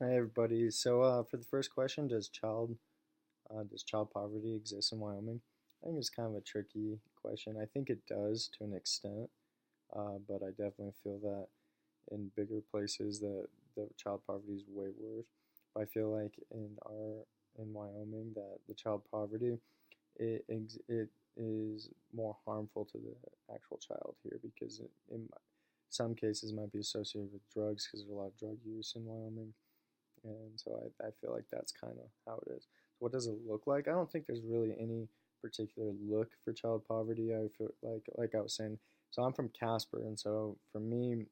Hi everybody. For the first question, does child poverty exist in Wyoming? I think it's kind of a tricky question. I think it does to an extent, but I definitely feel that in bigger places that the child poverty is way worse. But I feel like in Wyoming that the child poverty it is more harmful to the actual child here because in some cases might be associated with drugs because there's a lot of drug use in Wyoming, and so I feel like that's kind of how it is. So what does it look like? I don't think there's really any particular look for child poverty. I feel like I was saying. So I'm from Casper, and so for me,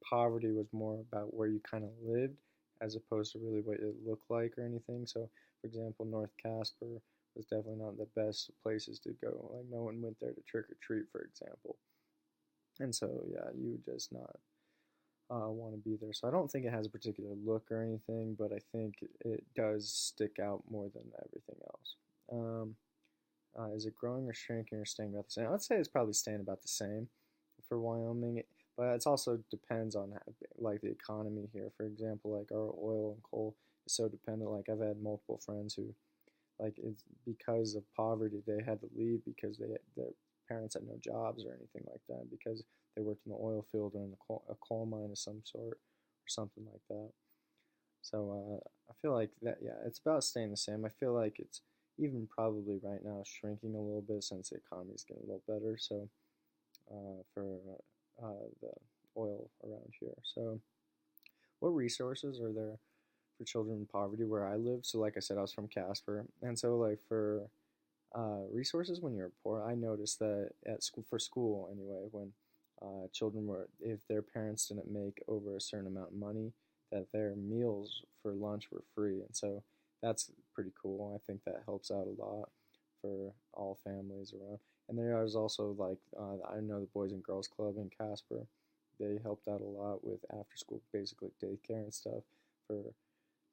poverty was more about where you kind of lived as opposed to really what it looked like or anything. So, for example, North Casper was definitely not the best places to go. Like no one went there to trick or treat, for example. And so yeah, you would just not want to be there. So I don't think it has a particular look or anything, but I think it does stick out more than everything else. Is it growing or shrinking or staying about the same? I'd say it's probably staying about the same for Wyoming, but it also depends on like the economy here. For example, like our oil and coal is so dependent. Like I've had multiple friends who, like, it's because of poverty they had to leave because their parents had no jobs or anything like that because they worked in the oil field or in a coal mine of some sort or something like that. So I feel like that, yeah, it's about staying the same. I feel like it's even probably right now shrinking a little bit since the economy's getting a little better. So for the oil around here. So what resources are there for children in poverty where I live? So like I said, I was from Casper, and so like for resources when you're poor, I noticed that at school for school anyway, when children were if their parents didn't make over a certain amount of money, that their meals for lunch were free, and so that's pretty cool. I think that helps out a lot for all families around. And there is also like I know the Boys and Girls Club in Casper. They helped out a lot with after school, basically daycare and stuff for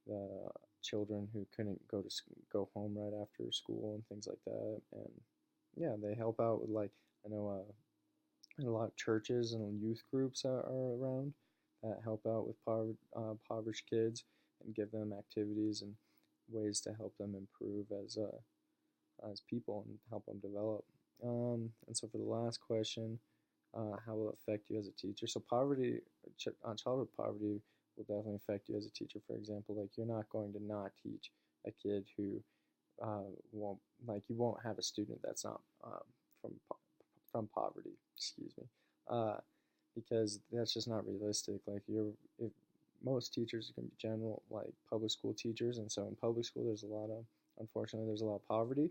the children who couldn't go home right after school and things like that. And yeah, they help out with like I know a lot of churches and youth groups are around that help out with impoverished kids and give them activities and ways to help them improve as people and help them develop. And so for the last question, how will it affect you as a teacher? So childhood poverty will definitely affect you as a teacher. For example, like you're not going to not teach a kid who won't like you won't have a student that's not from from poverty. Excuse me, uh, because that's just not realistic. Like if most teachers are going to be general like public school teachers, and so in public school there's a lot of unfortunately there's a lot of poverty,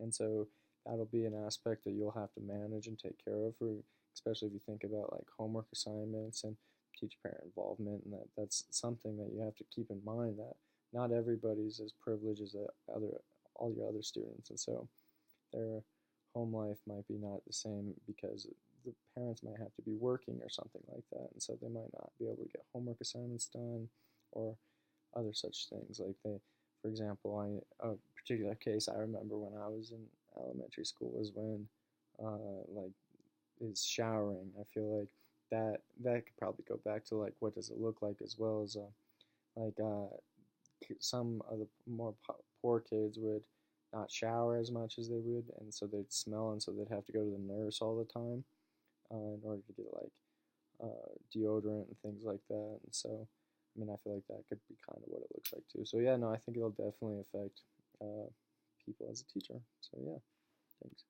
and so that'll be an aspect that you'll have to manage and take care of for especially if you think about like homework assignments and teacher parent involvement, and that's something that you have to keep in mind that not everybody's as privileged as other all your other students, and so their home life might be not the same because the parents might have to be working or something like that, and so they might not be able to get homework assignments done or other such things. Like for example, a particular case I remember when I was in elementary school was when like is showering. I feel like that could probably go back to like what does it look like as well as like some of the more poor kids would not shower as much as they would, and so they'd smell, and so they'd have to go to the nurse all the time in order to get like deodorant and things like that. And so, I mean, I feel like that could be kind of what it looks like too. So yeah, no, I think it'll definitely affect people as a teacher. So yeah, thanks.